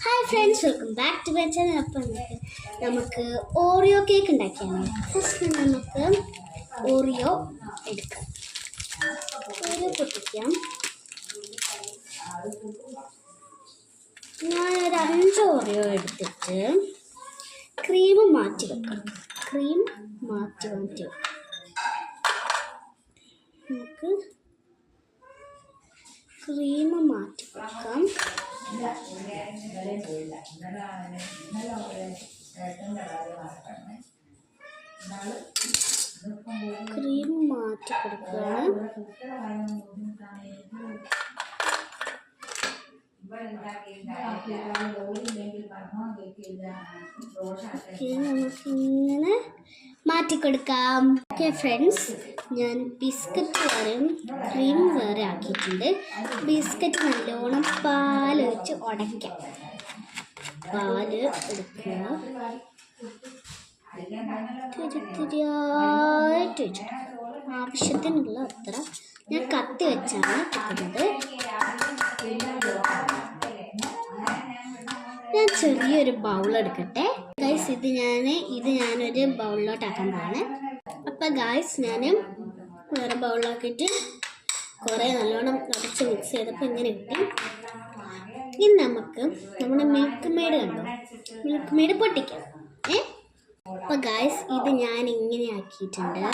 Hi friends, welcome back to my channel. അപ്പം നമുക്ക് Oreo cake ഉണ്ടാക്കിയാണ്. ഫസ്റ്റ് നമുക്ക് ഓറിയോ എടുക്കാം. ഓറിയോ പൊട്ടിക്കാം. ഞാനൊരു 5 ഓറിയോ എടുത്തിട്ട് ക്രീം മാറ്റി വെക്കാം. നമുക്ക് ക്രീം മാറ്റി വെക്കാം. ക്രീം മാറ്റി കൊടുക്കുകയാണ്. നമുക്കിങ്ങനെ മാറ്റിക്കൊടുക്കാം. ഓക്കെ ഫ്രണ്ട്സ്, ഞാൻ ബിസ്ക്കറ്റ് വേറെയും ക്രീം വേറെ ആക്കിയിട്ടുണ്ട്. ബിസ്ക്കറ്റ് നല്ലോണം പാലൊഴിച്ച് ഉടയ്ക്കാം. പാല് എടുക്കുക, തിരിയായിട്ട് വെച്ചിട്ട് ആവശ്യത്തിനുള്ള അത്ര ഞാൻ കത്തി വെച്ചാണ് എടുക്കുന്നത്. ഞാൻ ചെറിയൊരു ബൗൾ എടുക്കട്ടെ ഗൈസ്. ഇത് ഞാനൊരു ബൗളിലോട്ടാക്കാൻ പോവാണ്. അപ്പം ഗൈസ്, ഞാൻ വേറെ ബൗളിലാക്കിയിട്ട് കുറേ നല്ലോണം അടച്ച് മിക്സ് ചെയ്തപ്പോൾ ഇങ്ങനെ കിട്ടി. ഇനി നമുക്ക് നമ്മുടെ മിൽക്ക് മെയ്ഡ് കണ്ടോ, മിൽക്ക് മെയ്ഡ് പൊട്ടിക്കാം. അപ്പോൾ ഗൈസ്, ഇത് ഞാൻ ഇങ്ങനെ ആക്കിയിട്ടുണ്ട്.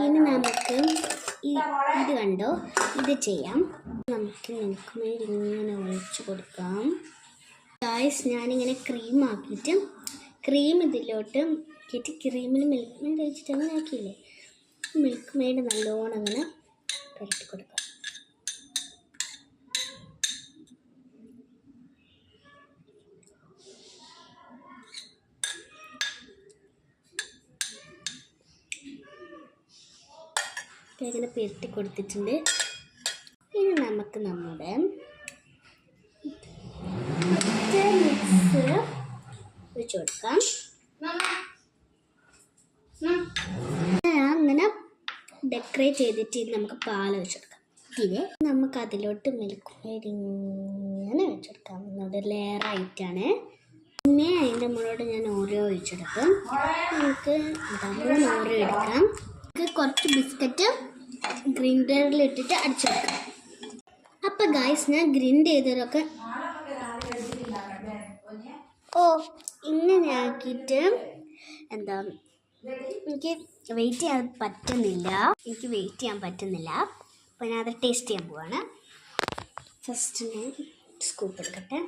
ഇനി നമുക്ക് ഇത് കണ്ടോ, ഇത് ചെയ്യാം. നമുക്ക് മിൽക്ക് മെയ്ഡ് ഇങ്ങനെ ഒഴിച്ച് കൊടുക്കാം. ഗൈസ്, ഞാനിങ്ങനെ ക്രീം ആക്കിയിട്ട് ക്രീം ഇതിലോട്ട് ആക്കിയിട്ട് ക്രീമിൽ മിൽക്ക് മെയ്ഡ് ഒഴിച്ചിട്ട് അങ്ങനെ ആക്കിയില്ലേ, മിൽക്ക് മെയ്ഡ് നല്ലോണം അങ്ങനെ പുരട്ടി കൊടുക്കാം. ഇങ്ങനെ പുരട്ടി കൊടുത്തിട്ടുണ്ട്. ഇനി നമുക്ക് നമ്മുടെ മിക്സ് ഒഴിച്ചു കൊടുക്കാം. അങ്ങനെ ഡെക്കറേറ്റ് ചെയ്തിട്ട് നമുക്ക് പാൽ ഒഴിച്ചെടുക്കാം. പിന്നെ നമുക്ക് അതിലോട്ട് മിൽക്ക് മെയ്ഡ് ഇങ്ങനെ ഒഴിച്ചെടുക്കാം. നമ്മുടെ ലെയറായിട്ടാണ്. പിന്നെ അതിൻ്റെ മുകളിലോട്ട് ഞാൻ ഓറിയോ ഒഴിച്ചെടുക്കും. നമുക്ക് 3 ഓറിയോ എടുക്കാം. കുറച്ച് ബിസ്ക്കറ്റ് ഗ്രൈൻഡറിലിട്ടിട്ട് അടിച്ചെടുക്കാം. അപ്പം ഗൈസ്, ഞാൻ ഗ്രൈൻഡ് ചെയ്തതൊക്കെ ഇങ്ങനെ ആക്കിയിട്ട് എനിക്ക് വെയിറ്റ് ചെയ്യാൻ പറ്റുന്നില്ല. അപ്പോൾ ഞാൻ അത് ടേസ്റ്റ് ചെയ്യാൻ പോവാണ്. ഫസ്റ്റ് ഞാൻ സ്കൂപ്പ് എടുക്കട്ടെ.